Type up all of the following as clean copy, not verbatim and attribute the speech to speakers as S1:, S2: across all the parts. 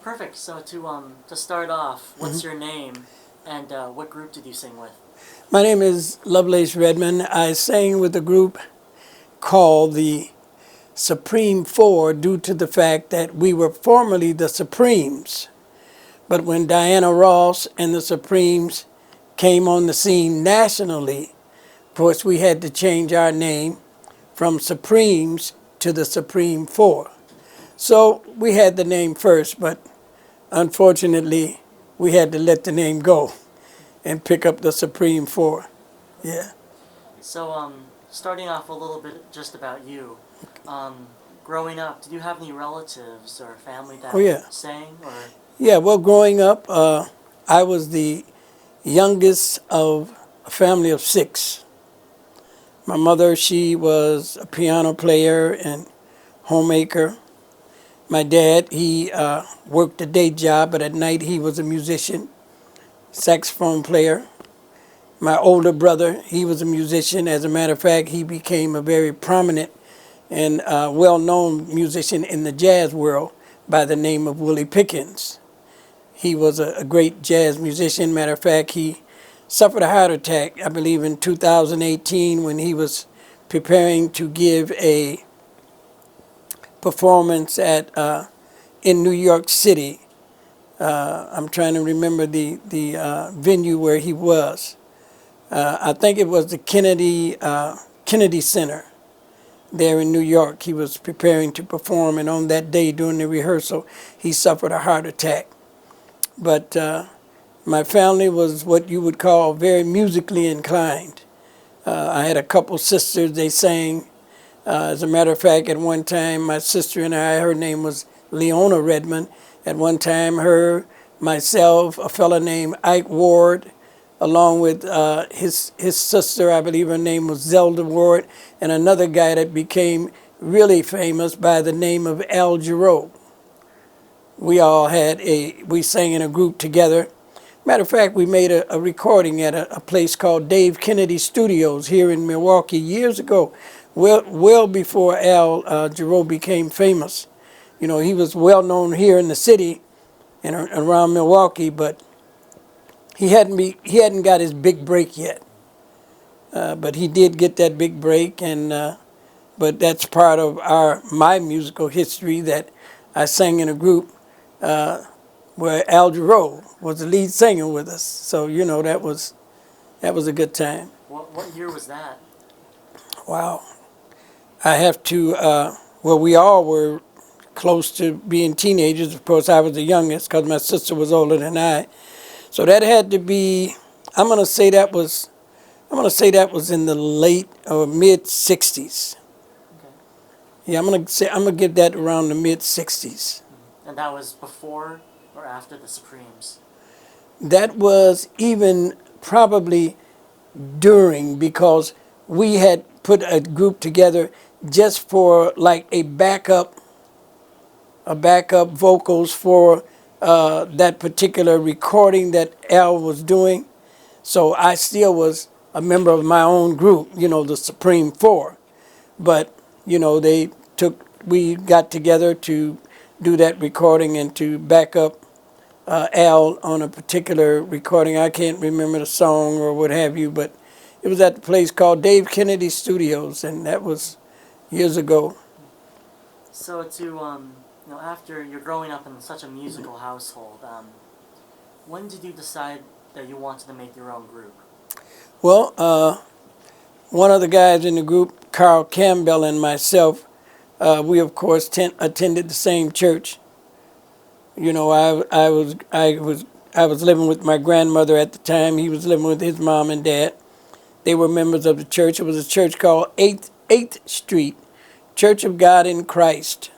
S1: Perfect. So to start off, what's your name, and what group did you sing with?
S2: My name is Lovelace Redmond. I sang with a group called the Supreme Four due to the fact that we were formerly the Supremes. But when Diana Ross and the Supremes came on the scene nationally, of course, we had to change our name from Supremes to the Supreme Four. So we had the name first, but unfortunately, we had to let the name go and pick up the Supreme Four. Yeah.
S1: So starting off a little bit just about you. Um, Growing up, did you have any relatives or family
S2: Oh,
S1: that
S2: yeah.
S1: sang, or?
S2: Yeah, well, growing up, I was the youngest of a family of six. My mother, she was a piano player and homemaker. My dad, he worked a day job, but at night he was a musician, saxophone player. My older brother, he was a musician. As a matter of fact, he became a very prominent and well-known musician in the jazz world by the name of Willie Pickens. He was a great jazz musician. Matter of fact, he suffered a heart attack, I believe, in 2018 when he was preparing to give a performance at in New York City. I'm trying to remember the venue where he was. I think it was the Kennedy Center there in New York. He was preparing to perform, and on that day during the rehearsal, he suffered a heart attack. But my family was what you would call very musically inclined. I had a couple sisters, they sang. As a matter of fact, at one time, my sister and I, her name was Leona Redmond. At one time, her, myself, a fellow named Ike Ward, along with his sister, I believe her name was Zelda Ward, and another guy that became really famous by the name of Al Jarreau. We sang in a group together. Matter of fact, we made a recording at a place called Dave Kennedy Studios here in Milwaukee years ago, well before Al Jarreau became famous. You know, he was well known here in the city and around Milwaukee, but he hadn't got his big break yet. But he did get that big break, and but that's part of my musical history that I sang in a group where Al Jarreau was the lead singer with us. So you know that was a good time.
S1: What year was that?
S2: Wow. I have to. Well, we all were close to being teenagers. Of course, I was the youngest because my sister was older than I. So that had to be. I'm gonna say that was. I'm gonna say that was in the late or mid '60s.
S1: Okay.
S2: Yeah, I'm gonna give that around the mid '60s.
S1: And that was before or after the Supremes?
S2: That was even probably during, because we had put a group together just for like a backup vocals for that particular recording that Al was doing. So I still was a member of my own group, you know, the Supreme Four. But you know, we got together to do that recording and to back up Al on a particular recording. I can't remember the song or what have you, but it was at the place called Dave Kennedy Studios, and that was years ago.
S1: So after you're growing up in such a musical household, when did you decide that you wanted to make your own group?
S2: Well, one of the guys in the group, Carl Campbell, and myself, we of course attended the same church. You know, I was living with my grandmother at the time. He was living with his mom and dad. They were members of the church. It was a church called Eighth Street, Church of God in Christ.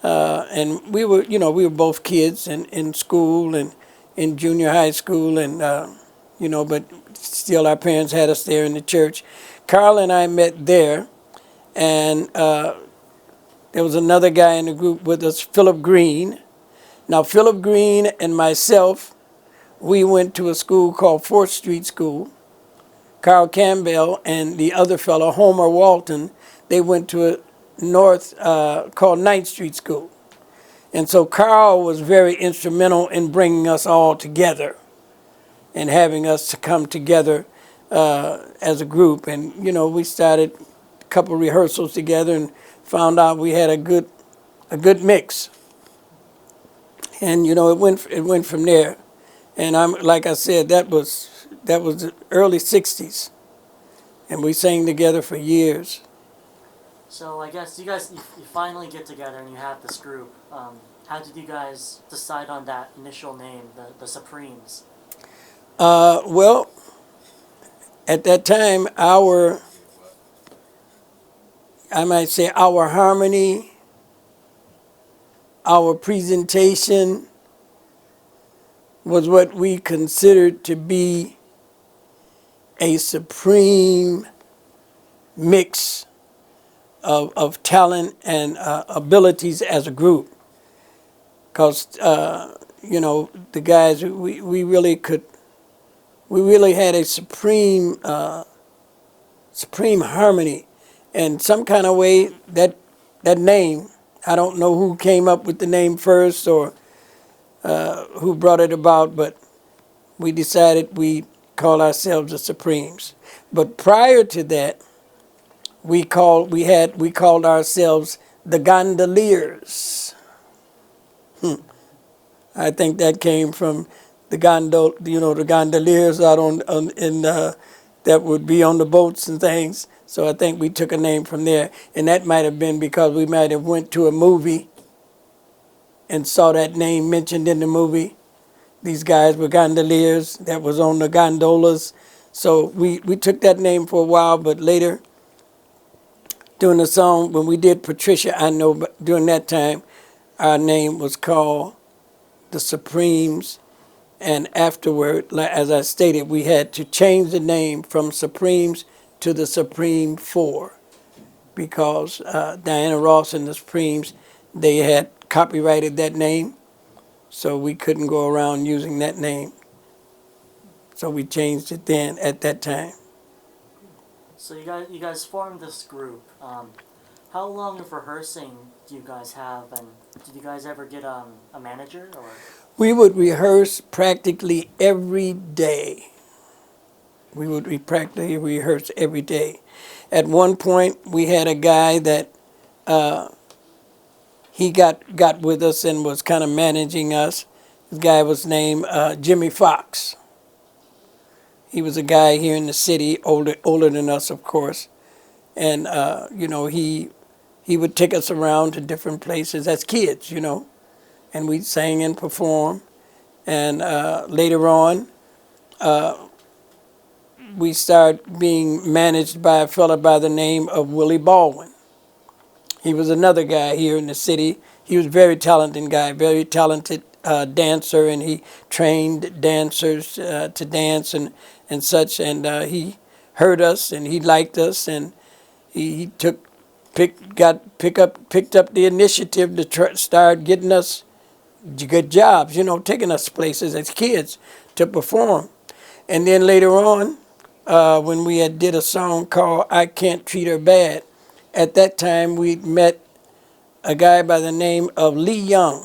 S2: And we were both kids in school and in junior high school, and but still our parents had us there in the church. Carl and I met there, and there was another guy in the group with us, Philip Green. Now, Philip Green and myself, we went to a school called 4th Street School. Carl Campbell and the other fellow, Homer Walton, they went to a called 9th Street School. And so Carl was very instrumental in bringing us all together and having us to come together as a group. And, you know, we started a couple rehearsals together and found out we had a good mix. And, you know, it went from there. And I'm like I said, that was the early 60s. And we sang together for years.
S1: So I guess you finally get together and you have this group. How did you guys decide on that initial name, the Supremes?
S2: Well, at that time, I might say our harmony, our presentation was what we considered to be a supreme mix of talent and abilities as a group. Because, you know, the guys, we really had a supreme harmony. And some kind of way, that name, I don't know who came up with the name first or who brought it about, but we decided we call ourselves the Supremes. But prior to that, we called ourselves the Gondoliers. I think that came from the the gondoliers out that would be on the boats and things. So I think we took a name from there, and that might have been because we might have went to a movie and saw that name mentioned in the movie. These guys were gondoliers that was on the gondolas. So we took that name for a while, but later during the song, when we did Patricia, I know during that time, our name was called the Supremes. And afterward, as I stated, we had to change the name from Supremes to the Supreme Four because Diana Ross and the Supremes, they had copyrighted that name. So we couldn't go around using that name. So we changed it then at that time.
S1: So you guys formed this group. How long of rehearsing do you guys have, and did you guys ever get a manager or?
S2: We would rehearse practically every day. We practically rehearse every day. At one point, we had a guy that he got with us and was kind of managing us. This guy was named Jimmy Fox. He was a guy here in the city, older than us, of course. And, you know, he would take us around to different places as kids, you know. And we sang and performed. And later on, we started being managed by a fella by the name of Willie Baldwin. He was another guy here in the city. He was a very talented guy, very talented dancer, and he trained dancers to dance and such. And he heard us, and he liked us, and he picked up the initiative to start getting us good jobs, you know, taking us places as kids to perform. And then later on, when we had did a song called I Can't Treat Her Bad, at that time we met a guy by the name of Lee Young.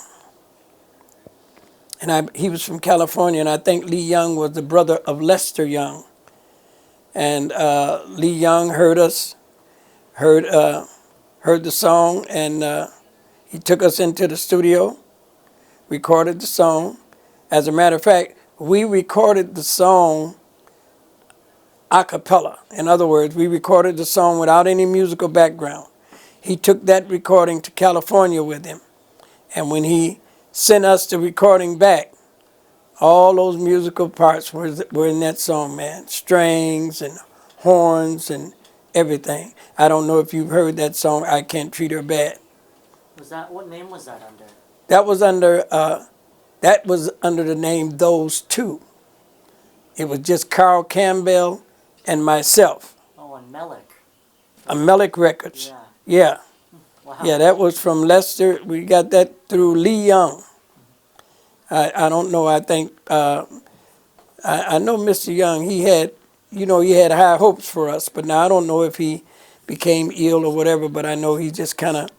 S2: And he was from California, and I think Lee Young was the brother of Lester Young. And Lee Young heard us, heard the song, and he took us into the studio, recorded the song. As a matter of fact, we recorded the song a cappella. In other words, we recorded the song without any musical background. He took that recording to California with him. And when he sent us the recording back, all those musical parts were in that song, man. Strings and horns and everything. I don't know if you've heard that song, I Can't Treat Her Bad.
S1: What name was that under?
S2: That was under the name Those Two. It was just Carl Campbell and myself.
S1: Oh, and Melick.
S2: Melick Records. Yeah.
S1: Wow.
S2: Yeah, that was from Lester. We got that through Lee Young. I don't know. I think I know Mr. Young. He had high hopes for us, but now I don't know if he became ill or whatever. But I know he just kind of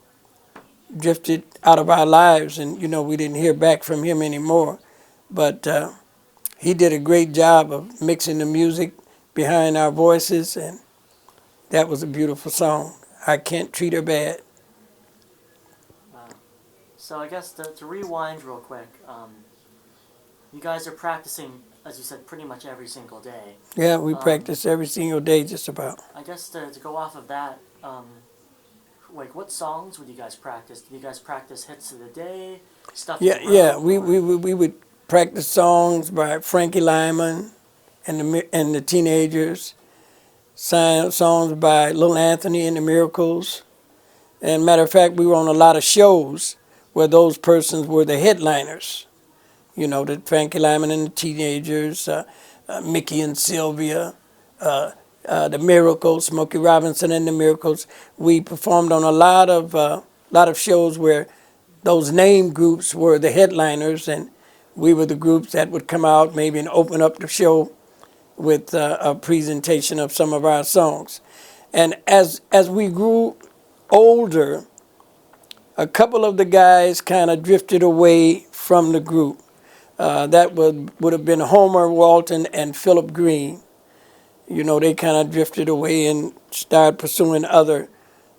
S2: drifted out of our lives, and we didn't hear back from him anymore. But he did a great job of mixing the music behind our voices, and that was a beautiful song. I Can't Treat Her Bad.
S1: Wow. So I guess to rewind real quick, you guys are practicing, as you said, pretty much every single day.
S2: Yeah, we
S1: Um,
S2: practice every single day, just about.
S1: I guess to go off of that, like what songs would you guys practice? Did you guys practice hits of the day, stuff
S2: Yeah,
S1: you
S2: yeah.
S1: wrote,
S2: We
S1: or
S2: we we, we would practice songs by Frankie Lyman and the Teenagers. Songs by Little Anthony and the Miracles. And matter of fact, we were on a lot of shows where those persons were the headliners. The Frankie Lyman and the Teenagers, Mickey and Sylvia, the Miracles, Smokey Robinson and the Miracles. We performed on a lot of shows where those name groups were the headliners, and we were the groups that would come out maybe and open up the show with a presentation of some of our songs. And as we grew older, a couple of the guys kind of drifted away from the group. That would have been Homer Walton and Philip Green. They kind of drifted away and started pursuing other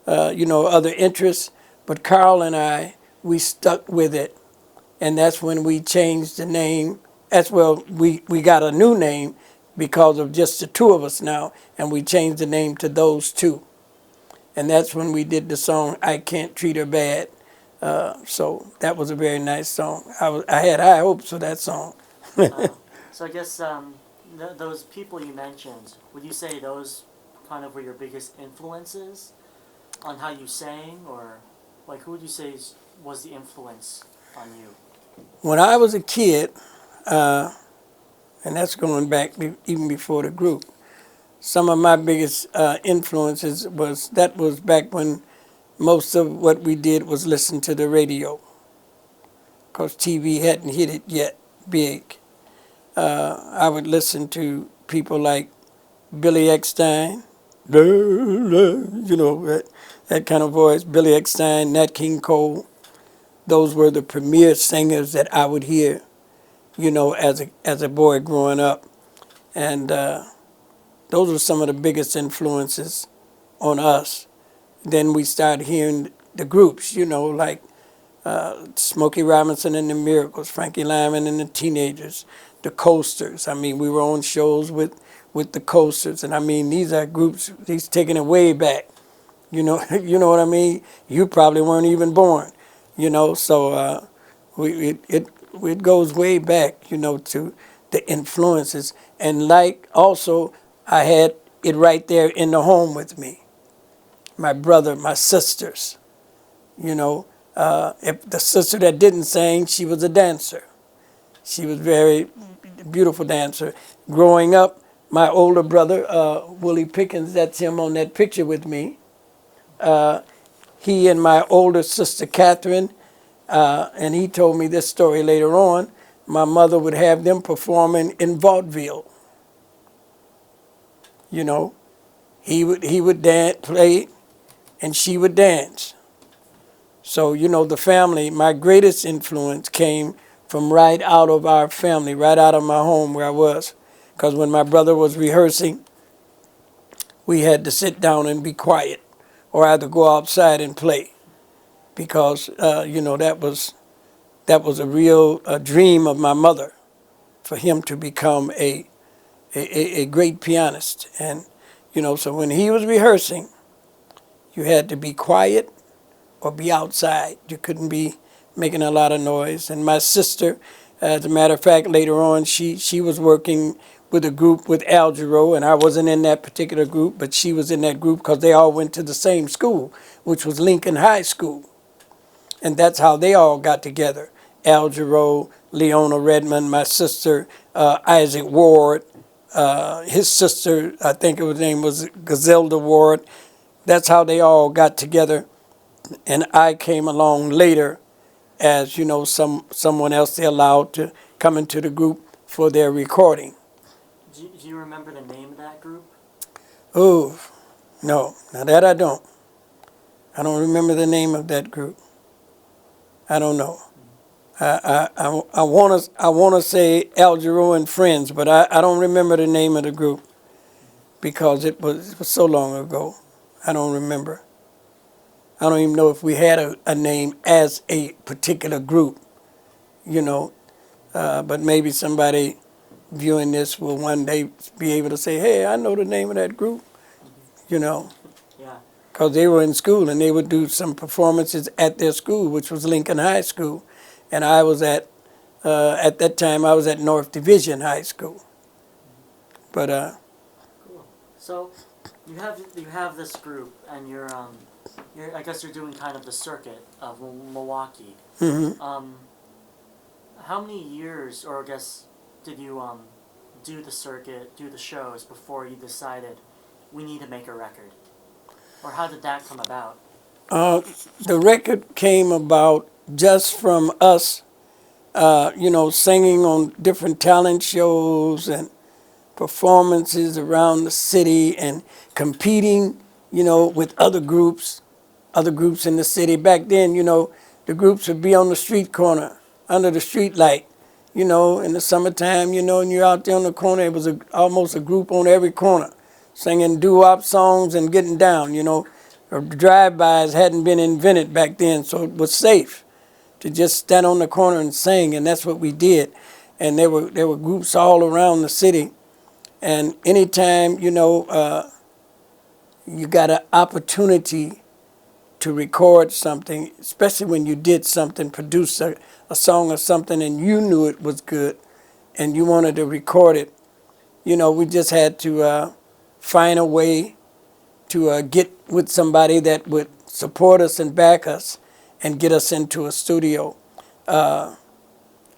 S2: interests. But Carl and I, we stuck with it, and that's when we changed the name. We got a new name because of just the two of us now, and we changed the name to Those Two. And that's when we did the song I Can't Treat Her Bad. So that was a very nice song. I had high hopes for that song.
S1: uh, so I guess those people you mentioned, would you say those kind of were your biggest influences on how you sang, or like who would you say was the influence on you?
S2: When I was a kid, and that's going back even before the group, some of my biggest influences was back when most of what we did was listen to the radio, because TV hadn't hit it yet big. I would listen to people like Billy Eckstine, that kind of voice, Billy Eckstine, Nat King Cole. Those were the premier singers that I would hear, as a boy growing up. And those were some of the biggest influences on us. Then we started hearing the groups, like Smokey Robinson and the Miracles, Frankie Lyman and the Teenagers, the Coasters. I mean, we were on shows with the Coasters, and I mean, these are groups. He's taking it way back. You know what I mean. You probably weren't even born. So it goes way back. To the influences, and like also I had it right there in the home with me. My brother, my sisters. If the sister that didn't sing, she was a dancer. She was very beautiful dancer. Growing up, my older brother, Willie Pickens, that's him on that picture with me. He and my older sister, Catherine, and he told me this story later on. My mother would have them performing in vaudeville. You know, he would dance, play, and she would dance. So, the family, my greatest influence came from right out of our family, right out of my home where I was. Because when my brother was rehearsing, we had to sit down and be quiet or either go outside and play. Because, that was a real dream of my mother, for him to become a great pianist. And, so when he was rehearsing, you had to be quiet or be outside. You couldn't be making a lot of noise. And my sister, as a matter of fact, later on, she was working with a group with Al Jarreau, and I wasn't in that particular group, but she was in that group because they all went to the same school, which was Lincoln High School. And that's how they all got together. Al Jarreau, Leona Redmond, my sister, Isaac Ward, his sister, I think her name was Gazelda Ward. That's how they all got together. And I came along later as, someone else they allowed to come into the group for their recording.
S1: Do you remember the name of that group?
S2: Oh, no, now that I don't. I don't remember the name of that group. I don't know. I wanna say Al Jarreau and Friends, but I don't remember the name of the group because it was so long ago. I don't remember. I don't even know if we had a name as a particular group, you know. But maybe somebody viewing this will one day be able to say, "Hey, I know the name of that group," you know,
S1: Yeah.
S2: because they were in school and they would do some performances at their school, which was Lincoln High School, and I was at that time I was at North Division High School. But
S1: Cool. So you have this group, and you're I guess you're doing kind of the circuit of Milwaukee.
S2: mhm.
S1: How many years, or I guess, did you do the circuit, do the shows before you decided we need to make a record, or how did that come about?
S2: uh, the record came about just from us, singing on different talent shows and performances around the city and competing, with other groups in the city. Back then, the groups would be on the street corner, under the street light, in the summertime, and you're out there on the corner. It was almost a group on every corner singing doo-wop songs and getting down. Drive-bys hadn't been invented back then, so it was safe to just stand on the corner and sing, and that's what we did. And there were groups all around the city. And anytime, you got an opportunity to record something, especially when you did something, produce a song or something, and you knew it was good and you wanted to record it, we just had to find a way to get with somebody that would support us and back us and get us into a studio.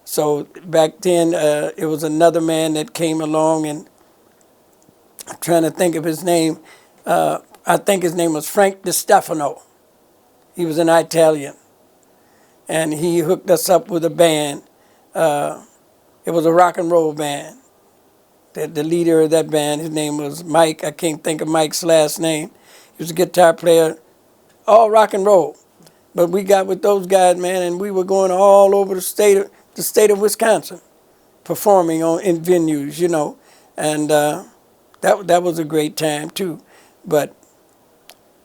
S2: So back then, it was another man that came along, and I'm trying to think of his name. I think his name was Frank DiStefano. He was an Italian, and he hooked us up with a band. It was a rock and roll band. The leader of that band, his name was Mike. I can't think of Mike's last name. He was a guitar player, all rock and roll. But we got with those guys, man, and we were going all over the state of Wisconsin, performing in venues, and that was a great time too. But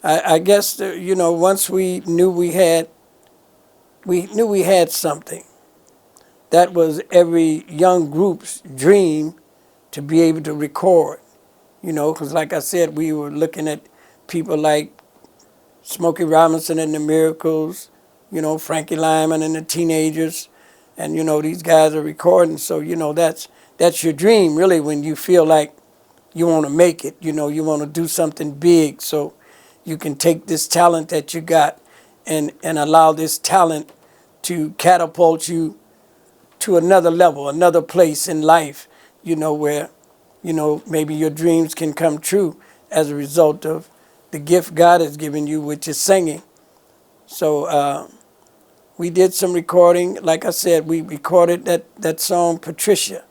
S2: I guess once we knew we had something. That was every young group's dream, to be able to record. Because like I said, we were looking at people like Smokey Robinson and the Miracles, Frankie Lyman and the Teenagers, and these guys are recording. So that's your dream, really, when you feel like you want to make it. You want to do something big, so you can take this talent that you got and allow this talent to catapult you to another level, another place in life, where, maybe your dreams can come true as a result of the gift God has given you, which is singing. So we did some recording. Like I said, we recorded that song, Patricia.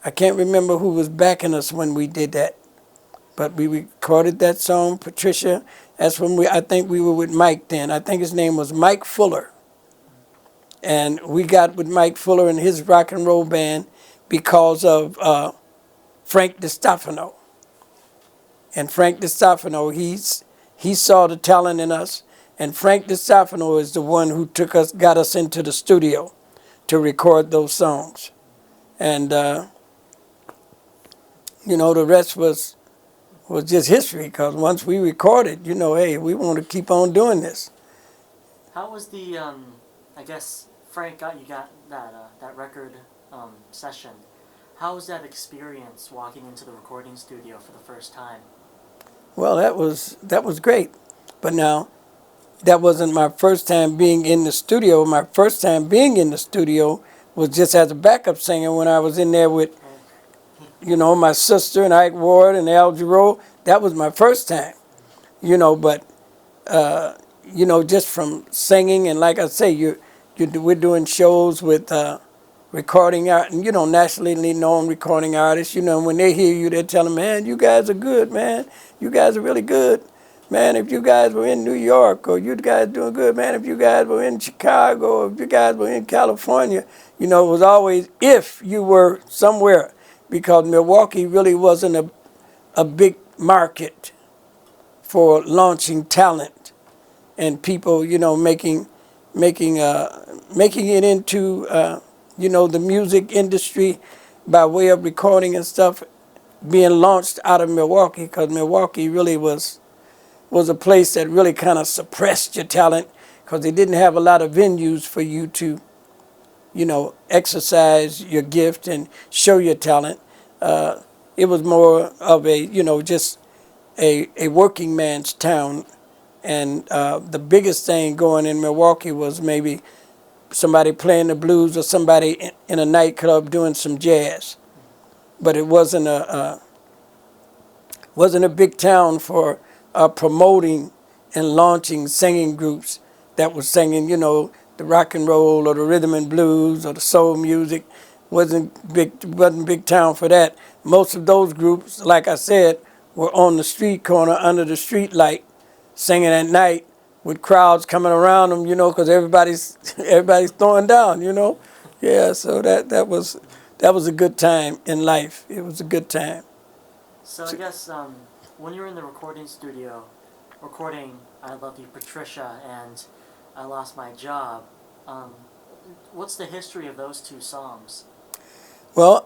S2: I can't remember who was backing us when we did that, but we recorded that song, Patricia. That's when I think we were with Mike then. I think his name was Mike Fuller. And we got with Mike Fuller and his rock and roll band because of Frank DiStefano. And Frank DiStefano, he saw the talent in us. And Frank DiStefano is the one who got us into the studio to record those songs. And the rest was just history. Because once we recorded, hey, we want to keep on doing this.
S1: How was the I guess Frank got that record session. How was that experience walking into the recording studio for the first time?
S2: Well, that was great. But now, that wasn't my first time being in the studio. My first time being in the studio was just as a backup singer when I was in there with, my sister and Ike Ward and Al Jarreau. That was my first time, but, just from singing, and like I say, we're doing shows with recording art, and nationally known recording artists. When they hear you, they tell them, "Man, you guys are good, man. You guys are really good." man, if you guys were in New York, or you guys doing good, man, if you guys were in Chicago, or if you guys were in California, it was always if you were somewhere, because Milwaukee really wasn't a big market for launching talent and people, making it into, the music industry by way of recording and stuff being launched out of Milwaukee, because Milwaukee really was a place that really kind of suppressed your talent, because they didn't have a lot of venues for you to, exercise your gift and show your talent. It was more of a, just a working man's town. And the biggest thing going in Milwaukee was maybe somebody playing the blues or somebody in a nightclub doing some jazz. But it wasn't a big town for promoting and launching singing groups that was singing, the rock and roll or the rhythm and blues or the soul music. Wasn't big town for that. Most of those groups, like I said, were on the street corner under the street light, singing at night with crowds coming around them, because everybody's throwing down, Yeah, so that was a good time in life. It was a good time.
S1: So I guess when you were in the recording studio, recording "I Love You, Patricia" and "I Lost My Job," what's the history of those two songs?
S2: Well,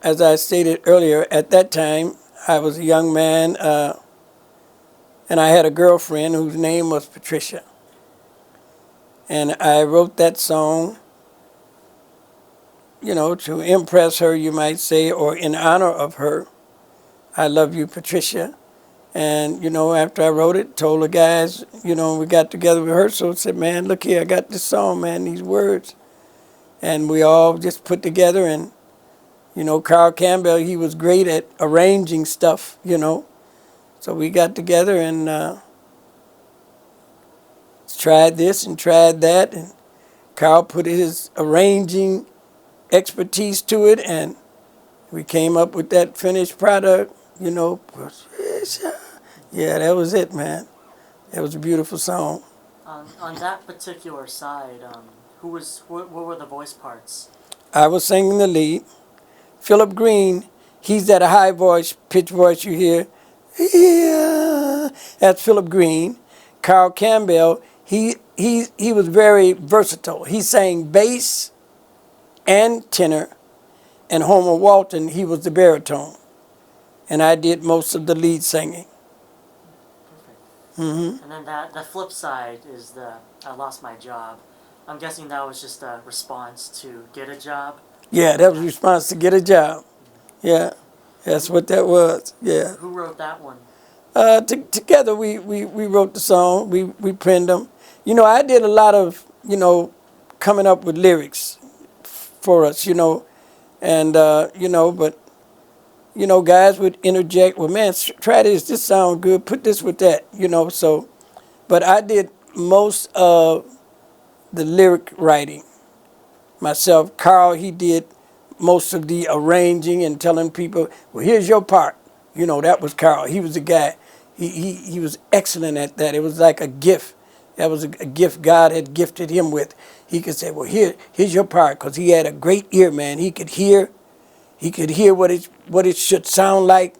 S2: as I stated earlier, at that time I was a young man, and I had a girlfriend whose name was Patricia. And I wrote that song, to impress her, you might say, or in honor of her. I love you, Patricia. And, after I wrote it, told the guys, we got together rehearsal, said, man, look here, I got this song, man, these words. And we all just put together, and, Carl Campbell, he was great at arranging stuff, So we got together and tried this and tried that, and Carl put his arranging expertise to it, and we came up with that finished product, Patricia. Yeah, that was it, man. It was a beautiful song.
S1: On that particular side, what were the voice parts?
S2: I was singing the lead. Philip Green, he's that high voice, pitch voice you hear. Yeah, that's Philip Green. Carl Campbell, he was very versatile. He sang bass and tenor, and Homer Walton, he was the baritone. And I did most of the lead singing.
S1: Perfect.
S2: Mm-hmm.
S1: And then the flip side is "I Lost My Job." I'm guessing that was just a response to get a job.
S2: Yeah, that was a response to get a job. Yeah, that's what that was. Yeah.
S1: Who wrote that one?
S2: Together we wrote the song. We penned them. I did a lot of coming up with lyrics for us. And but guys would interject. Well, man, try this. This sounds good. Put this with that. So, but I did most of the lyric writing myself. Carl, he did most of the arranging and telling people, well, here's your part. That was Carl. He was the guy. He was excellent at that. It was like a gift. That was a gift God had gifted him with. He could say, well, here's your part, because he had a great ear, man. He could hear what it should sound like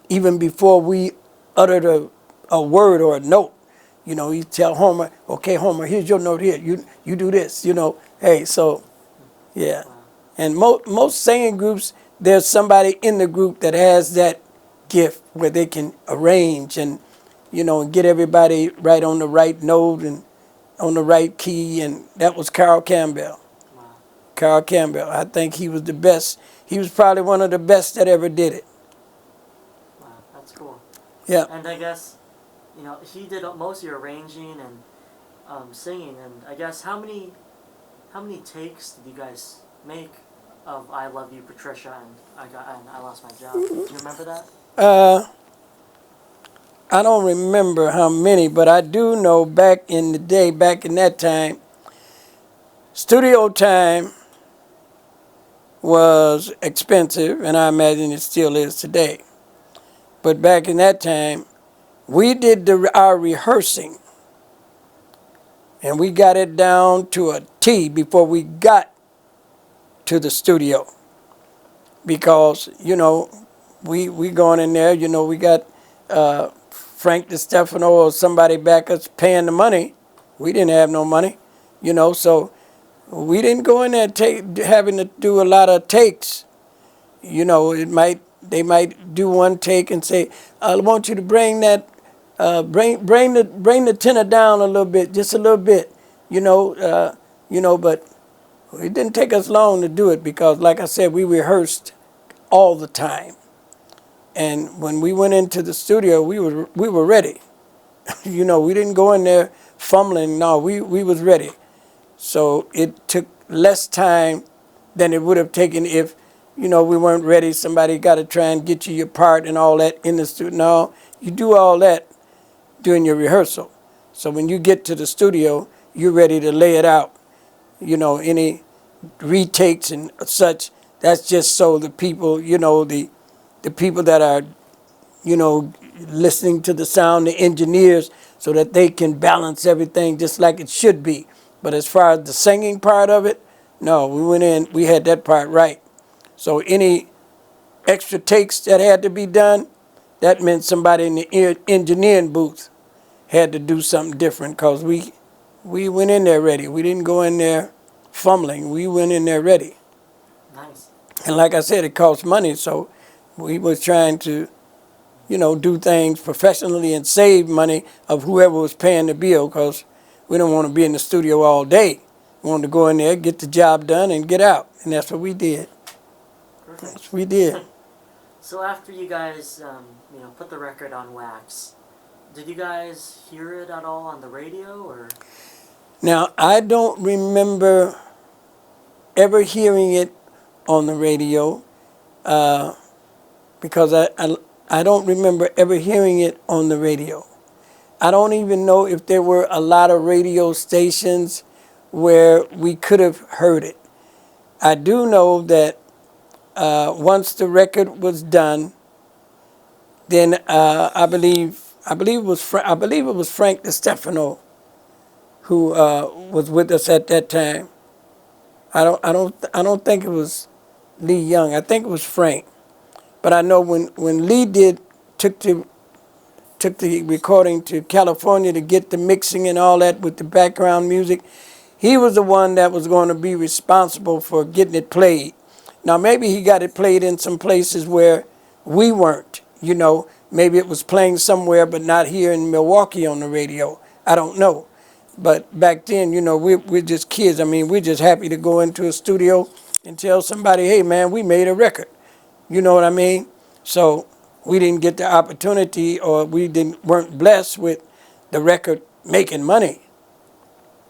S2: even before we uttered a word or a note. He'd tell Homer, okay, Homer, here's your note here. You do this, Hey, so, yeah.
S1: Wow.
S2: And most singing groups, there's somebody in the group that has that gift where they can arrange and, and get everybody right on the right note and on the right key. And that was Carl Campbell.
S1: Wow.
S2: Carl Campbell. I think he was the best. He was probably one of the best that ever did it.
S1: Wow, that's cool.
S2: Yeah.
S1: And I guess, he did most of your arranging and singing. And I guess how many takes did you guys make of "I Love You, Patricia" and I Lost My Job"? Do you remember that?
S2: I don't remember how many, but I do know back in the day, back in that time, studio time was expensive, and I imagine it still is today. But back in that time, We did our rehearsing, and we got it down to a T before we got to the studio. Because, we going in there, we got Frank DiStefano or somebody back us paying the money. We didn't have no money, so we didn't go in there having to do a lot of takes. They might do one take and say, I want you to bring that, bring the tenor down a little bit, just a little bit, but it didn't take us long to do it because, like I said, we rehearsed all the time. And when we went into the studio, we were ready. We didn't go in there fumbling. No, we was ready. So it took less time than it would have taken if, we weren't ready. Somebody got to try and get you your part and all that in the studio. No, you do all that during your rehearsal. So when you get to the studio, you're ready to lay it out. Any retakes and such, that's just so the people, the people that are, listening to the sound, the engineers, so that they can balance everything just like it should be. But as far as the singing part of it, no, we went in, we had that part right. So any extra takes that had to be done, that meant somebody in the engineering booth had to do something different because we went in there ready. We didn't go in there fumbling. We went in there ready.
S1: Nice.
S2: And like I said, it costs money, so we was trying to, do things professionally and save money of whoever was paying the bill because we don't want to be in the studio all day. We wanted to go in there, get the job done, and get out. And that's what we did.
S1: Perfect.
S2: That's what we did.
S1: So after you guys, put the record on wax, did you guys hear it at all on the radio, or?
S2: Now, I don't remember ever hearing it on the radio because I don't remember ever hearing it on the radio. I don't even know if there were a lot of radio stations where we could have heard it. I do know that once the record was done, then I believe it was Frank DiStefano who was with us at that time. I don't think it was Lee Young. I think it was Frank. But I know when Lee took the recording to California to get the mixing and all that with the background music, he was the one that was going to be responsible for getting it played. Now maybe he got it played in some places where we weren't. Maybe it was playing somewhere but not here in Milwaukee on the radio. I don't know. But back then, we're just kids. I mean, we're just happy to go into a studio and tell somebody, hey, man, we made a record. You know what I mean? So we didn't get the opportunity or weren't blessed with the record making money,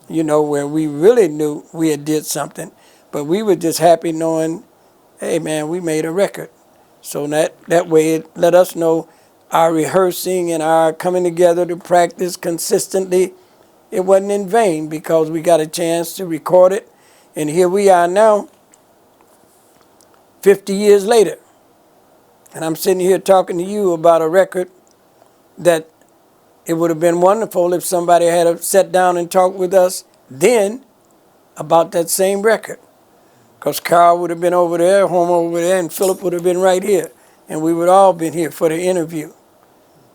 S2: where we really knew we had did something. But we were just happy knowing, hey, man, we made a record. So that way it let us know our rehearsing and our coming together to practice consistently, it wasn't in vain because we got a chance to record it. And here we are now, 50 years later. And I'm sitting here talking to you about a record that it would have been wonderful if somebody had sat down and talked with us then about that same record. Because Carl would have been over there, home over there, and Philip would have been right here. And we would all been here for the interview.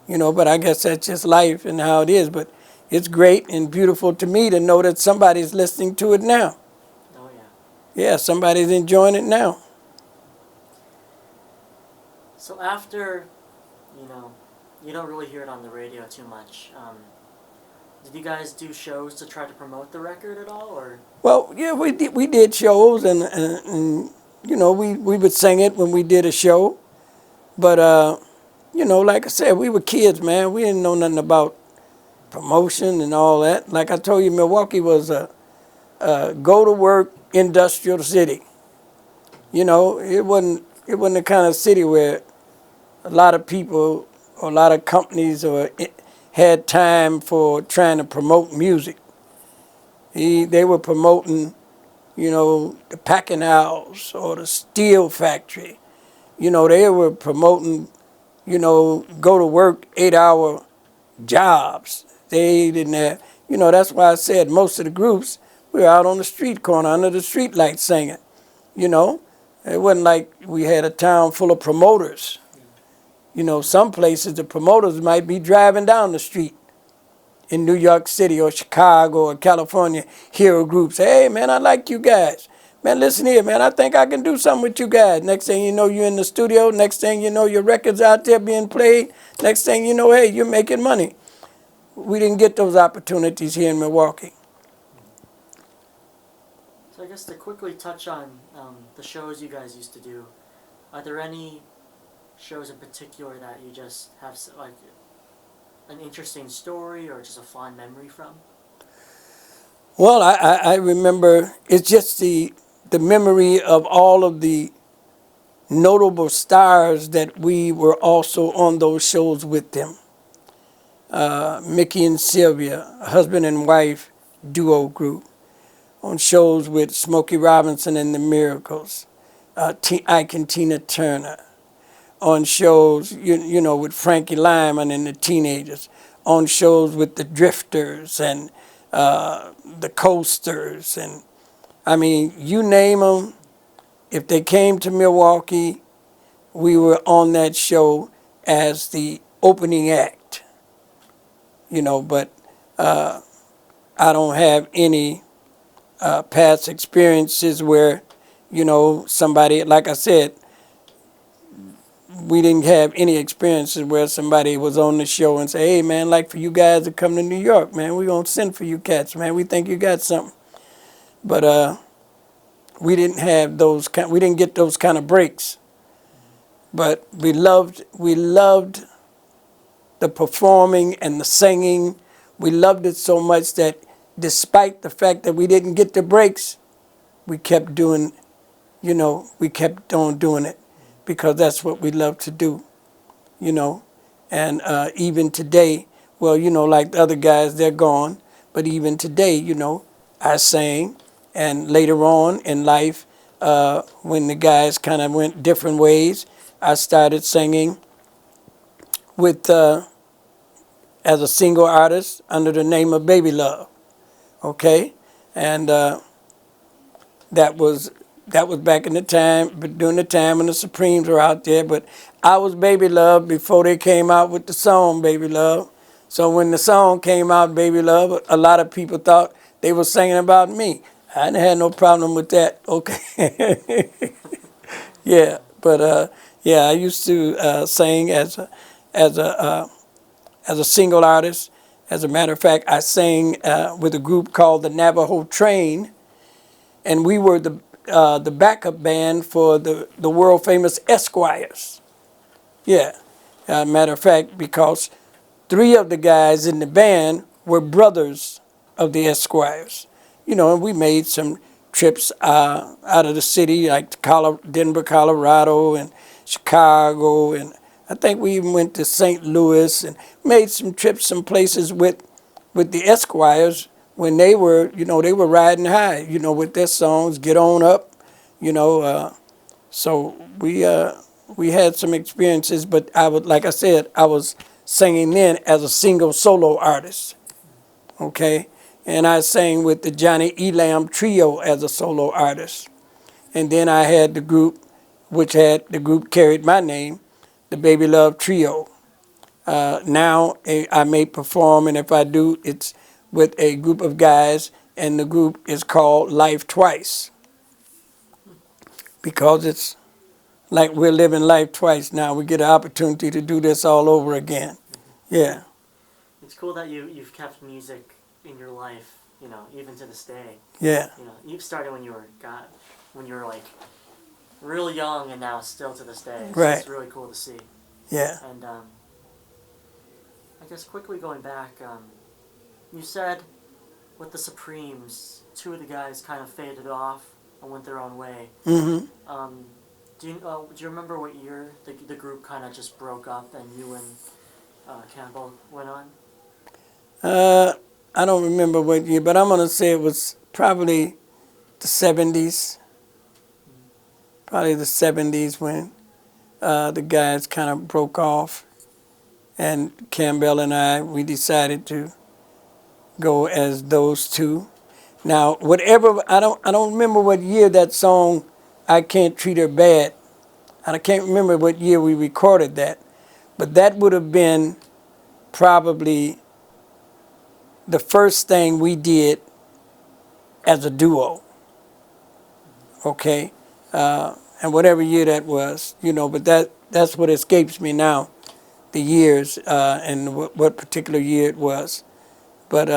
S2: But I guess that's just life and how it is. But it's great and beautiful to me to know that somebody's listening to it now.
S1: Oh, yeah.
S2: Yeah, somebody's enjoying it now.
S1: So after, you don't really hear it on the radio too much. Did you guys do shows to try to promote the record at all, or?
S2: Well, yeah, we did shows, and we would sing it when we did a show. But like I said, we were kids, man. We didn't know nothing about promotion and all that. Like I told you, Milwaukee was a go-to-work industrial city. It wasn't the kind of city where a lot of people or a lot of companies had time for trying to promote music. They were promoting, the packing house or the steel factory. They were promoting, go to work 8-hour jobs. They didn't have, that's why I said most of the groups, we were out on the street corner under the street light singing, you know. It wasn't like we had a town full of promoters. Some places the promoters might be driving down the street in New York City or Chicago or California, hear a group say, hey, man, I like you guys. Man, listen here, man, I think I can do something with you guys. Next thing you know, you're in the studio. Next thing you know, your record's out there being played. Next thing you know, hey, you're making money. We didn't get those opportunities here in Milwaukee.
S1: So I guess to quickly touch on the shows you guys used to do, are there any shows in particular that you just have like an interesting story or just a fond memory from?
S2: Well, I remember, it's just the memory of all of the notable stars that we were also on those shows with them. Mickey and Sylvia, husband and wife duo group, on shows with Smokey Robinson and the Miracles, Ike and Tina Turner, on shows, with Frankie Lyman and the Teenagers, on shows with the Drifters and the Coasters, and I mean, you name them. If they came to Milwaukee, we were on that show as the opening act. But I don't have any past experiences where, somebody, like I said, we didn't have any experiences where somebody was on the show and say, hey, man, like for you guys to come to New York, man, we're going to send for you cats, man. We think you got something. But we didn't have we didn't get those kind of breaks. But we loved the performing and the singing. We loved it so much that despite the fact that we didn't get the breaks, we kept doing, we kept on doing it because that's what we love to do, And even today, well, like the other guys, they're gone. But even today, I sang. And later on in life, when the guys kind of went different ways, I started singing with as a single artist under the name of Baby Love. Okay, and that was back in the time, but during the time when the Supremes were out there. But I was Baby Love before they came out with the song Baby Love. So when the song came out, Baby Love, a lot of people thought they were singing about me. I didn't have no problem with that. Okay, yeah, but yeah, I used to sing as a single artist. As a matter of fact, I sang with a group called the Navajo Train, and we were the backup band for the world famous Esquires. Yeah, matter of fact, because 3 of the guys in the band were brothers of the Esquires. And we made some trips out of the city, like to Denver, Colorado, and Chicago, and I think we even went to St. Louis and made some trips, some places with the Esquires when they were, they were riding high, with their songs, Get On Up, so we had some experiences, but like I said, I was singing then as a single solo artist, okay? And I sang with the Johnny Elam Trio as a solo artist. And then I had the group, the group carried my name, the Baby Love Trio. Now I may perform, and if I do, it's with a group of guys, and the group is called Life Twice. Because it's like we're living life twice now. We get an opportunity to do this all over again. Yeah.
S1: It's cool that you've kept music in your life, even to this day.
S2: Yeah.
S1: You've started when you were like real young, and now still to this day. So
S2: right.
S1: It's really cool to see.
S2: Yeah.
S1: And I guess quickly going back, you said with the Supremes, 2 of the guys kind of faded off and went their own way.
S2: Mm-hmm.
S1: Do you remember what year the group kind of just broke up and you and Campbell went on?
S2: I don't remember what year, but I'm gonna say it was probably the 70s. Probably the 70s when the guys kind of broke off, And Campbell and we decided to go as those two. Now, whatever, I don't remember what year that song, I Can't Treat Her Bad, and I can't remember what year we recorded that, but that would have been probably the first thing we did as a duo, okay? And whatever year that was, but that's what escapes me now, the years and what particular year it was. But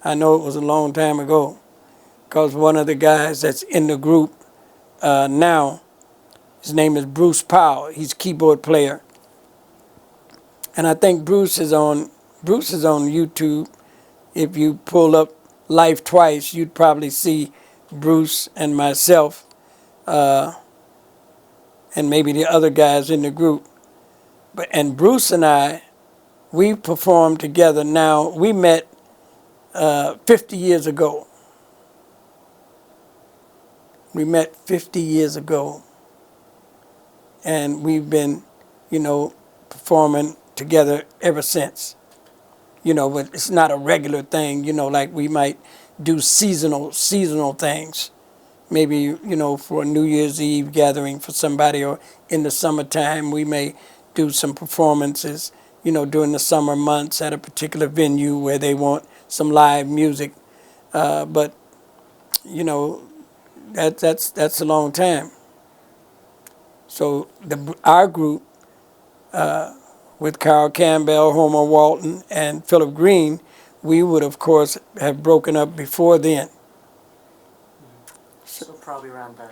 S2: I know it was a long time ago, because one of the guys that's in the group now, his name is Bruce Powell. He's a keyboard player. And I think Bruce is on YouTube. If you pull up Life Twice, you'd probably see Bruce and myself and maybe the other guys in the group. And Bruce and we performed together now. We met 50 years ago. We met 50 years ago. And we've been, performing together ever since. But it's not a regular thing, like we might do seasonal things. Maybe, for a New Year's Eve gathering for somebody, or in the summertime we may do some performances, during the summer months at a particular venue where they want some live music. But, that's a long time. So our group, with Carl Campbell, Homer Walton, and Philip Green, we would, of course, have broken up before then.
S1: So probably around the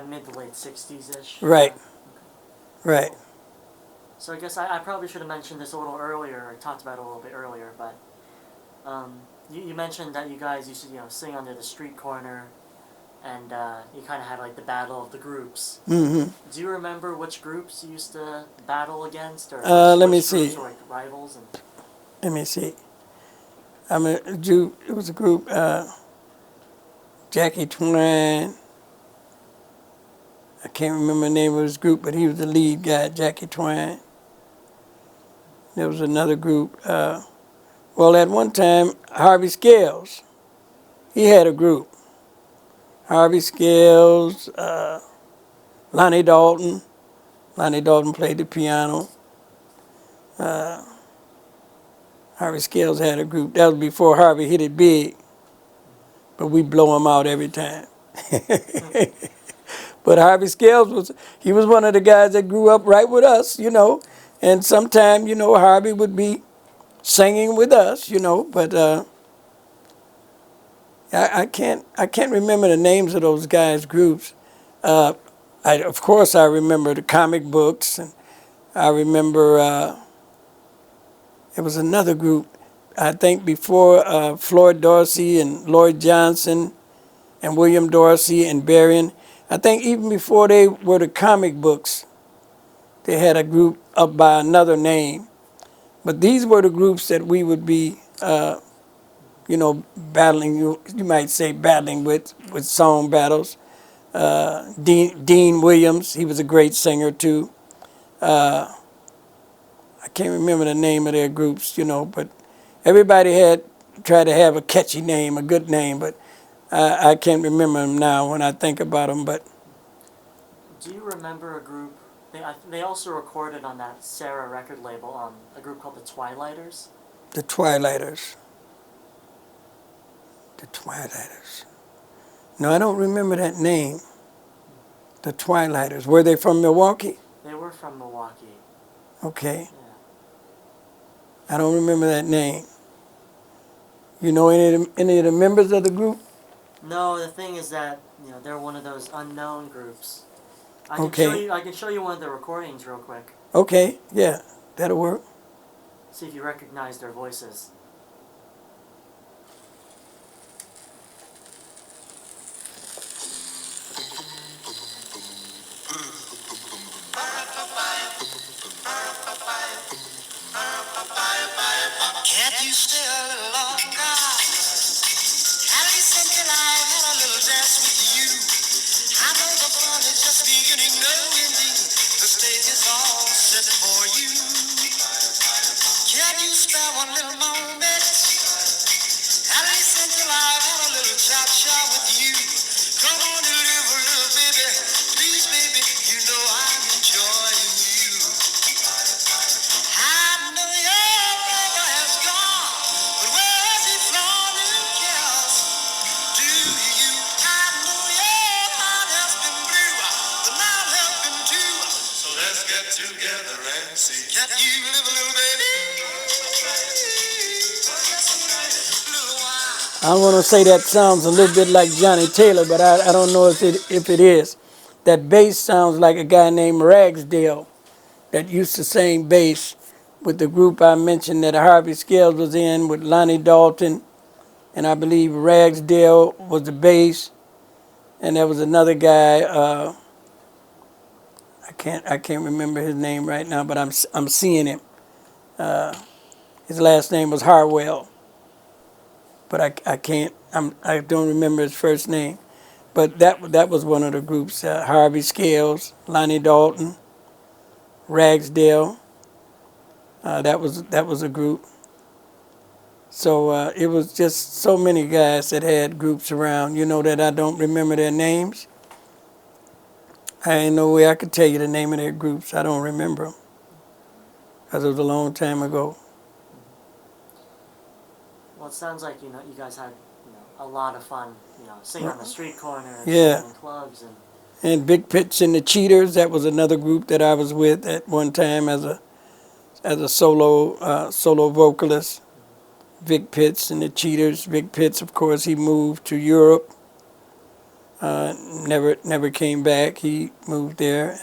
S1: mid to late 60s-ish.
S2: Right.
S1: Yeah.
S2: Right.
S1: So I guess I probably should have mentioned this a little earlier, or talked about it a little bit earlier, but you mentioned that you guys used to sing under the street corner, and you kind of had like the battle of the groups.
S2: Mm-hmm.
S1: Do you remember which groups you used to battle against, or
S2: let me
S1: which
S2: see.
S1: groups were like rivals?
S2: Let me see. It was a group. Jackie Twine. I can't remember the name of his group, but he was the lead guy, Jackie Twine. There was another group. Well, at one time, Harvey Scales, he had a group. Harvey Scales, Lonnie Dalton. Lonnie Dalton played the piano. Harvey Scales had a group. That was before Harvey hit it big. But we blow him out every time. But Harvey Scales he was one of the guys that grew up right with us, And sometime, Harvey would be singing with us, But I can't remember the names of those guys' groups. Of course, I remember the comic books, and I remember it was another group. I think before Floyd Dorsey and Lloyd Johnson and William Dorsey and Berrien. I think even before they were the comic books, they had a group up by another name. But these were the groups that we would be, battling. You might say battling with song battles. Dean Williams, he was a great singer too. I can't remember the name of their groups, but everybody had tried to have a catchy name, a good name, but I can't remember them now when I think about them. But
S1: do you remember a group? They also recorded on that Sara record label, a group called the Twilighters.
S2: The Twilighters. The Twilighters. No, I don't remember that name. The Twilighters. Were they from Milwaukee?
S1: They were from Milwaukee.
S2: Okay.
S1: Yeah.
S2: I don't remember that name. You know any of the members of the group?
S1: No, the thing is that they're one of those unknown groups. I can show you one of the recordings real quick.
S2: Okay, yeah, that'll work.
S1: See if you recognize their voices.
S3: Can't you stay a little longer? Happy single I had a little dance with you. I know the fun is just beginning, no ending. The stage is all set for you. get together and see. Can you live a little baby? Little while.
S2: I want to say that sounds a little bit like Johnny Taylor, but I don't know if it is. That bass sounds like a guy named Ragsdale that used to sing bass with the group I mentioned that Harvey Scales was in with Lonnie Dalton, and I believe Ragsdale was the bass, and there was another guy. I can't remember his name right now, but I'm seeing him. His last name was Harwell, but I don't remember his first name. But that was one of the groups. Harvey Scales, Lonnie Dalton, Ragsdale. That was a group. So it was just so many guys that had groups around. That I don't remember their names. I ain't no way I could tell you the name of their groups. I don't remember them because it was a long time ago.
S1: Well, it sounds like you guys had a lot of fun. Singing on the street corners,
S2: Yeah.
S1: singing in clubs, and
S2: And Big Pitch and the Cheaters, that was another group that I was with at one time as a solo vocalist. Big Pitch and the Cheaters. Big Pitch, of course, he moved to Europe. Never came back. He moved there.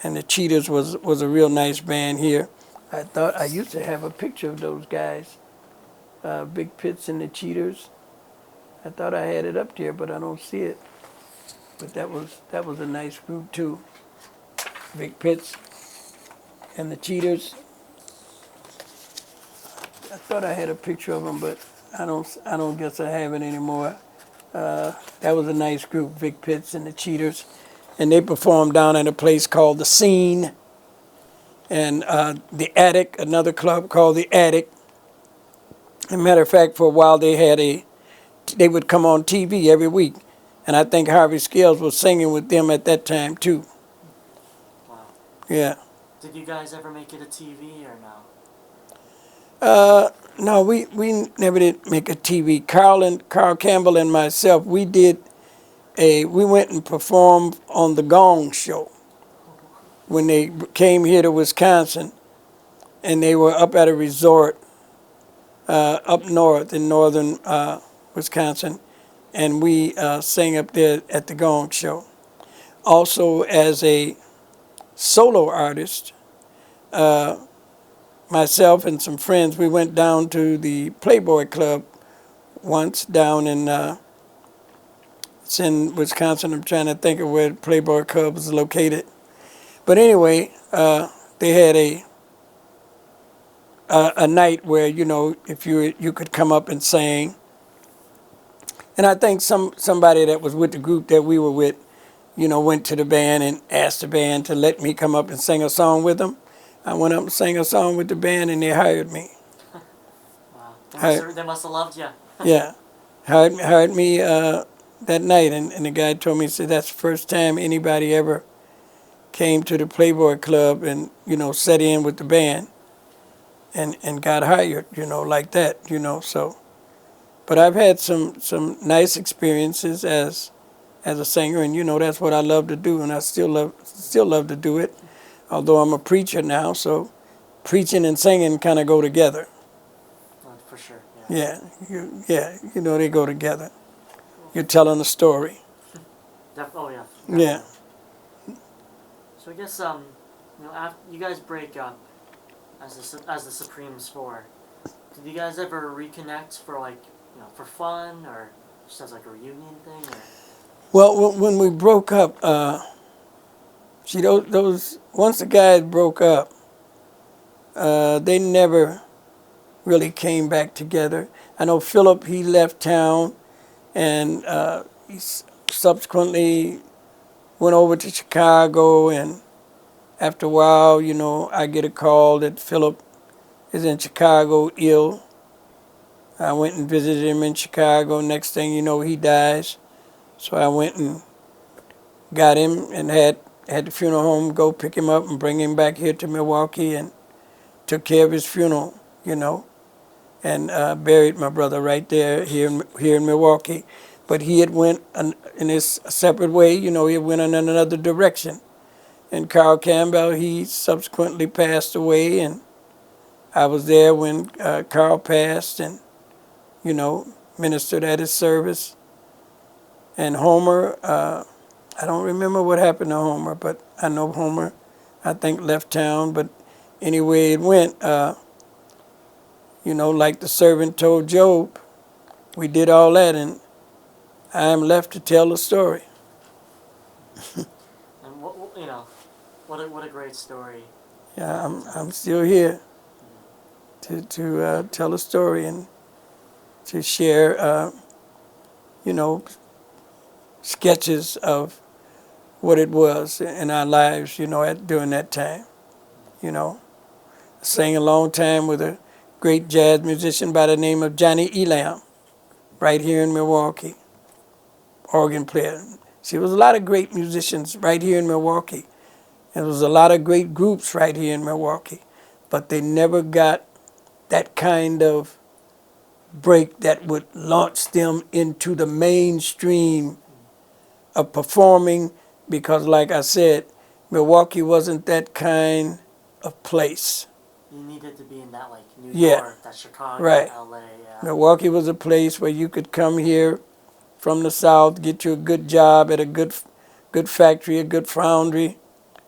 S2: And the Cheaters was a real nice band here. I thought I used to have a picture of those guys. Big Pitch and the Cheaters. I thought I had it up there, but I don't see it. But that was a nice group too. Big Pitch and the Cheaters. I thought I had a picture of them, but I don't guess I have it anymore. That was a nice group, Big Pitch and the Cheaters, and they performed down at a place called the Scene, and the Attic, another club called the Attic. As a matter of fact, for a while they would come on TV every week, and I think Harvey Scales was singing with them at that time too.
S1: wow.
S2: Yeah.
S1: Did you guys ever make it a TV or no?
S2: No, we never did make a TV. Carl Campbell and myself, we went and performed on the Gong Show when they came here to Wisconsin, and they were up at a resort up north in northern Wisconsin, and we sang up there at the Gong Show. Also, as a solo artist, myself and some friends, we went down to the Playboy Club once down in, it's in Wisconsin. I'm trying to think of where the Playboy Club is located. But anyway, they had a night where, if you could come up and sing. And I think somebody that was with the group that we were with, went to the band and asked the band to let me come up and sing a song with them. I went up and sang a song with the band, and they hired me.
S1: Wow. They must have loved you.
S2: Yeah, hired me that night, and the guy told me, he said, that's the first time anybody ever came to the Playboy Club and, sat in with the band and got hired, like that, so. But I've had some nice experiences as a singer, and, that's what I love to do, and I still love to do it. Although I'm a preacher now, so preaching and singing kind of go together.
S1: For sure.
S2: Yeah, they go together. You're telling a story.
S1: Oh yeah.
S2: Yeah.
S1: So I guess after you guys break up as the Supremes 4, did you guys ever reconnect for for fun or just as a reunion thing? Or?
S2: Well, when we broke up, those once the guys broke up, they never really came back together. I know Philip, he left town, and he subsequently went over to Chicago, and after a while, I get a call that Philip is in Chicago ill. I went and visited him in Chicago. Next thing you know, he dies. So I went and got him and had the funeral home go pick him up and bring him back here to Milwaukee, and took care of his funeral, and buried my brother right there here in Milwaukee. But he had went in his separate way, he went in another direction. And Carl Campbell, he subsequently passed away, and I was there when Carl passed and, ministered at his service. And Homer, I don't remember what happened to Homer, but I know Homer, I think, left town. But anyway, it went, like the servant told Job, we did all that, and I am left to tell the story.
S1: And what a great story.
S2: Yeah, I'm still here to tell a story and to share, sketches of what it was in our lives, during that time. I sang a long time with a great jazz musician by the name of Johnny Elam, right here in Milwaukee, organ player. See, there was a lot of great musicians right here in Milwaukee. There was a lot of great groups right here in Milwaukee, but they never got that kind of break that would launch them into the mainstream of performing because, like I said, Milwaukee wasn't that kind of place.
S1: You needed to be in that, like, New
S2: Yeah.
S1: York, that Chicago,
S2: Right.
S1: LA, yeah.
S2: Milwaukee was a place where you could come here from the South, get you a good job at a good factory, a good foundry,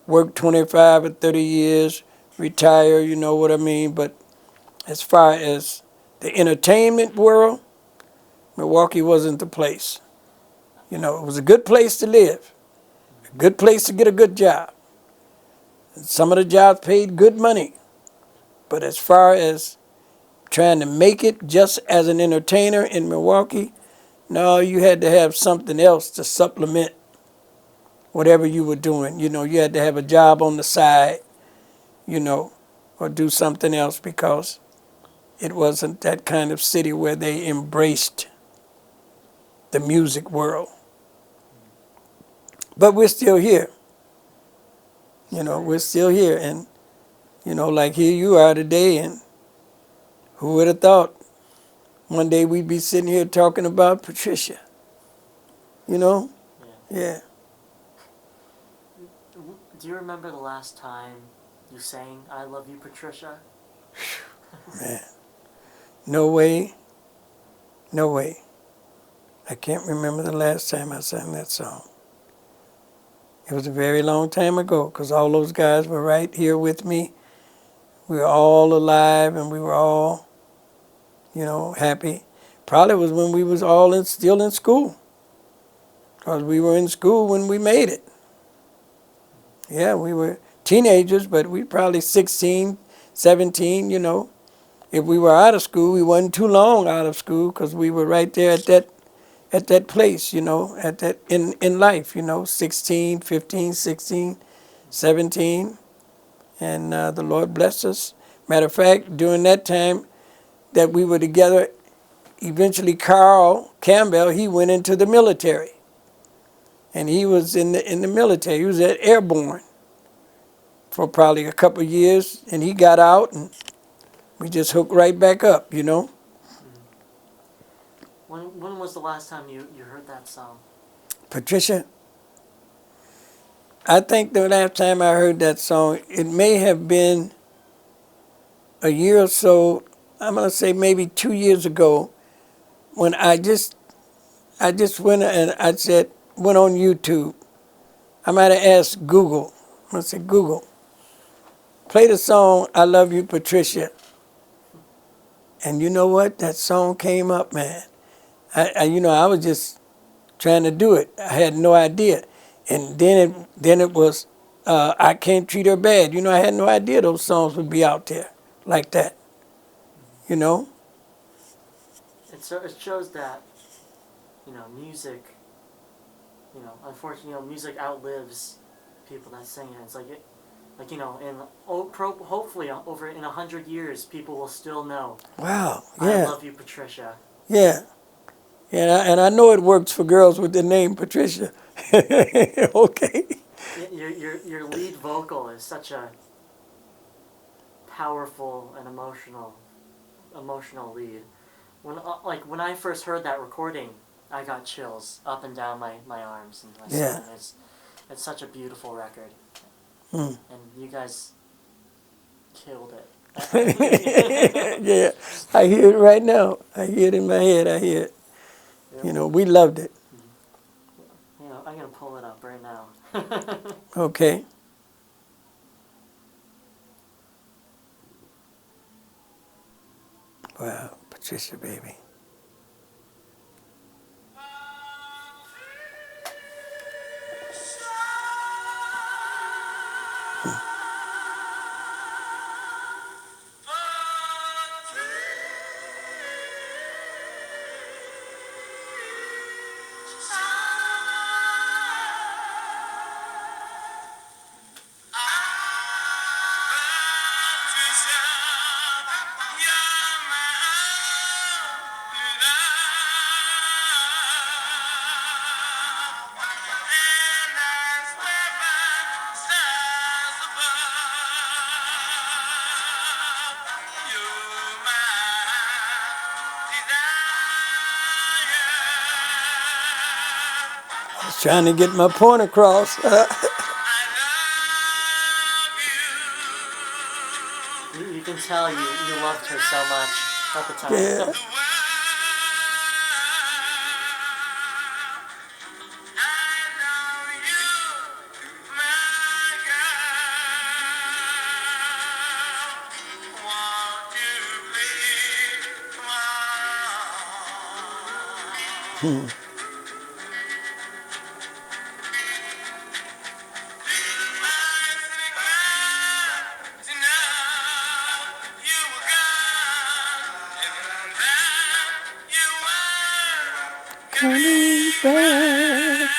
S2: work 25 or 30 years, retire, you know what I mean? But as far as the entertainment world, Milwaukee wasn't the place. It was a good place to live, a good place to get a good job. And some of the jobs paid good money. But as far as trying to make it just as an entertainer in Milwaukee, no, you had to have something else to supplement whatever you were doing. You had to have a job on the side, or do something else because it wasn't that kind of city where they embraced the music world. But we're still here. We're still here. And, like here you are today, and who would have thought one day we'd be sitting here talking about Patricia?
S1: Yeah.
S2: Yeah.
S1: Do you remember the last time you sang I Love You, Patricia?
S2: Man, no way. No way. I can't remember the last time I sang that song. It was a very long time ago because all those guys were right here with me. We were all alive and we were all, happy. Probably was when we was all still in school because we were in school when we made it. Yeah, we were teenagers, but we probably 16, 17, If we were out of school, we wasn't too long out of school because we were right there at that place, at that in life, 16, 15, 16, 17. And the Lord blessed us. Matter of fact, during that time that we were together, eventually Carl Campbell, he went into the military. And he was in the military. He was at Airborne for probably a couple of years, and he got out, and we just hooked right back up,
S1: Mm-hmm. When was the last time you heard that song?
S2: Patricia, I think the last time I heard that song, it may have been a year or so, I'm going to say maybe 2 years ago, when I just went and went on YouTube. I might have asked Google. I'm going to say, Google, play the song I Love You, Patricia. And you know what? That song came up, man. I was just trying to do it. I had no idea. And then it was I Can't Treat Her Bad. I had no idea those songs would be out there like that.
S1: It shows that, music, unfortunately, music outlives people that sing it. It's hopefully over in 100 years, people will still know.
S2: Wow. Yeah.
S1: I Love You, Patricia.
S2: Yeah. And I know it works for girls with the name Patricia. Okay.
S1: Your lead vocal is such a powerful and emotional lead. When I first heard that recording, I got chills up and down my arms and my
S2: Yeah.
S1: spine. It's such a beautiful record.
S2: Hmm.
S1: and you guys killed it.
S2: Yeah, I hear it right now. I hear it in my head. I hear it.
S1: Yep.
S2: You know, we loved it.
S1: You know, I'm gonna pull it up right now.
S2: Okay. Wow, Patricia, baby. I was trying to get my point across.
S1: You can tell you loved her so much at the
S2: Yeah.
S1: time.
S2: Hmm. Coming back.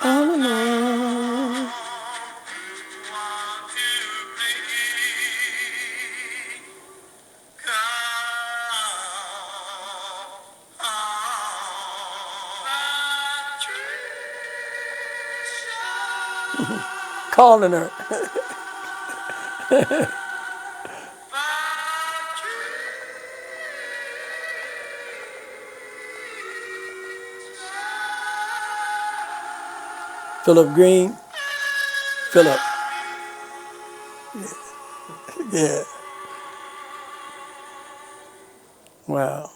S2: All alone. Calling her. Philip Green. Philip. Yeah. Wow.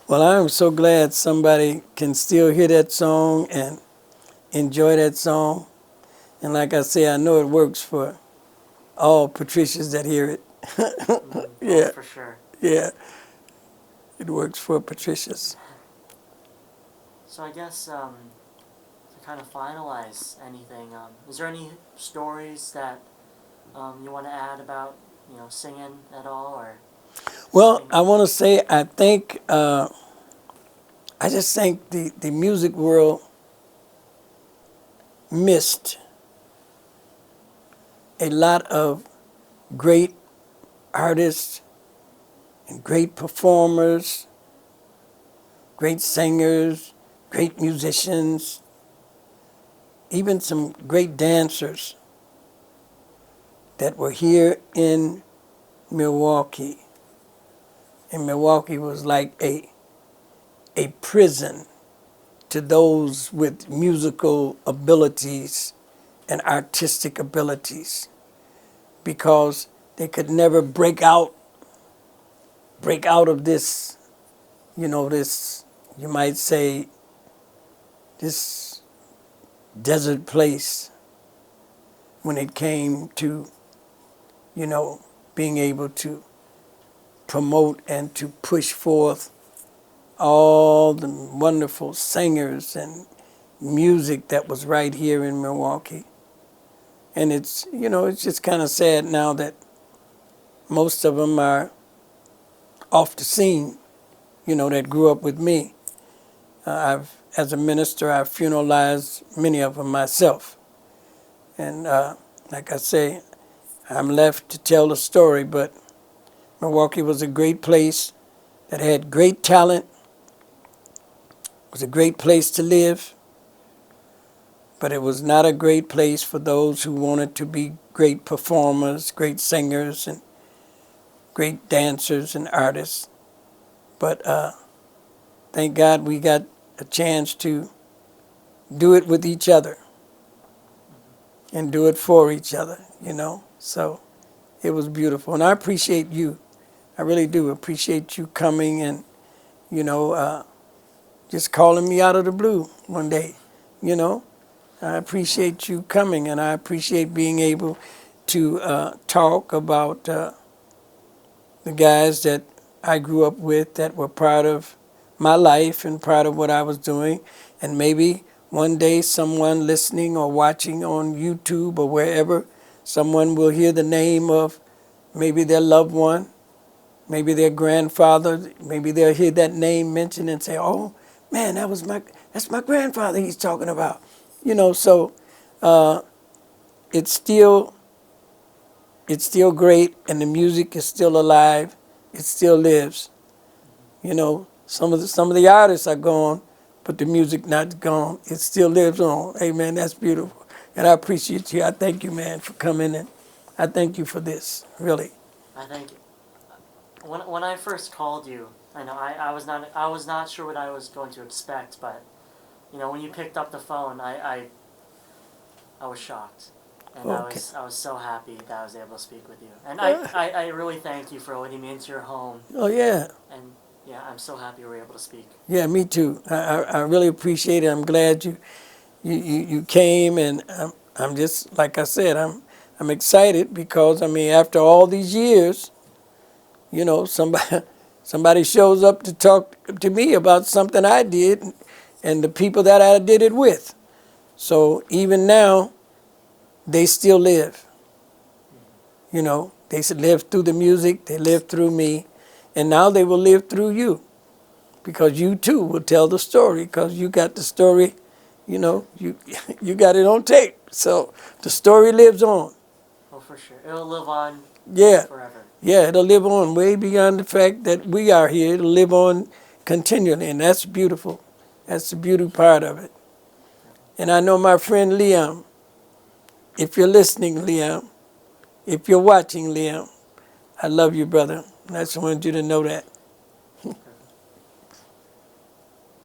S2: Well, I'm so glad somebody can still hear that song and enjoy that song. And like I say, I know it works for all Patricias that hear it.
S1: Oh,
S2: Yeah,
S1: for sure.
S2: yeah. It works for Patricias.
S1: So I guess to kind of finalize anything, is there any stories that you want to add about singing at all, or
S2: Well,
S1: anything?
S2: I want to say I just think the music world missed a lot of great artists and great performers, great singers, great musicians, even some great dancers that were here in Milwaukee. And Milwaukee was like a prison to those with musical abilities and artistic abilities because they could never break out of this, this, you might say, this desert place when it came to, being able to promote and to push forth all the wonderful singers and music that was right here in Milwaukee. And it's just kind of sad now that most of them are off the scene, that grew up with me. As a minister, I've funeralized many of them myself. And like I say, I'm left to tell the story, but Milwaukee was a great place that had great talent, was a great place to live, but it was not a great place for those who wanted to be great performers, great singers, and great dancers and artists. But thank God we got a chance to do it with each other and do it for each other, you know. So it was beautiful. And I appreciate you. I really do appreciate you coming and, you know, just calling me out of the blue one day, you know. I appreciate you coming, and I appreciate being able to talk about the guys that I grew up with that were part of my life and part of what I was doing. And maybe one day someone listening or watching on YouTube or wherever, someone will hear the name of maybe their loved one, maybe their grandfather, maybe they'll hear that name mentioned and say, oh, man, that's my grandfather he's talking about. You know, so it's still great, and the music is still alive. It still lives. You know, some of the artists are gone, but the music not gone. It still lives on. Amen. That's beautiful, and I appreciate you. I thank you, man, for coming in. I thank you for this. Really.
S1: I thank you. When I first called you, I know I was not sure what I was going to expect, but you know, when you picked up the phone, I was shocked. And
S2: Okay.
S1: I was so happy that I was able to speak with you. And I really thank you for letting me into your home.
S2: Oh yeah.
S1: And yeah, I'm so happy we were able to speak.
S2: Yeah, me too. I really appreciate it. I'm glad you came, and I'm just like I said, I'm excited because I mean after all these years, you know, somebody shows up to talk to me about something I did, and the people that I did it with. So even now, they still live. You know, they live through the music, they live through me, and now they will live through you, because you too will tell the story, because you got the story, you know, you got it on tape. So the story lives on.
S1: Oh, for sure. It'll live on
S2: Yeah,
S1: forever.
S2: yeah, it'll live on way beyond the fact that we are here. It'll live on continually, and that's beautiful. That's the beauty part of it. And I know my friend Liam, if you're listening, Liam, if you're watching, Liam, I love you, brother. I just wanted you to know that.
S1: Perfect.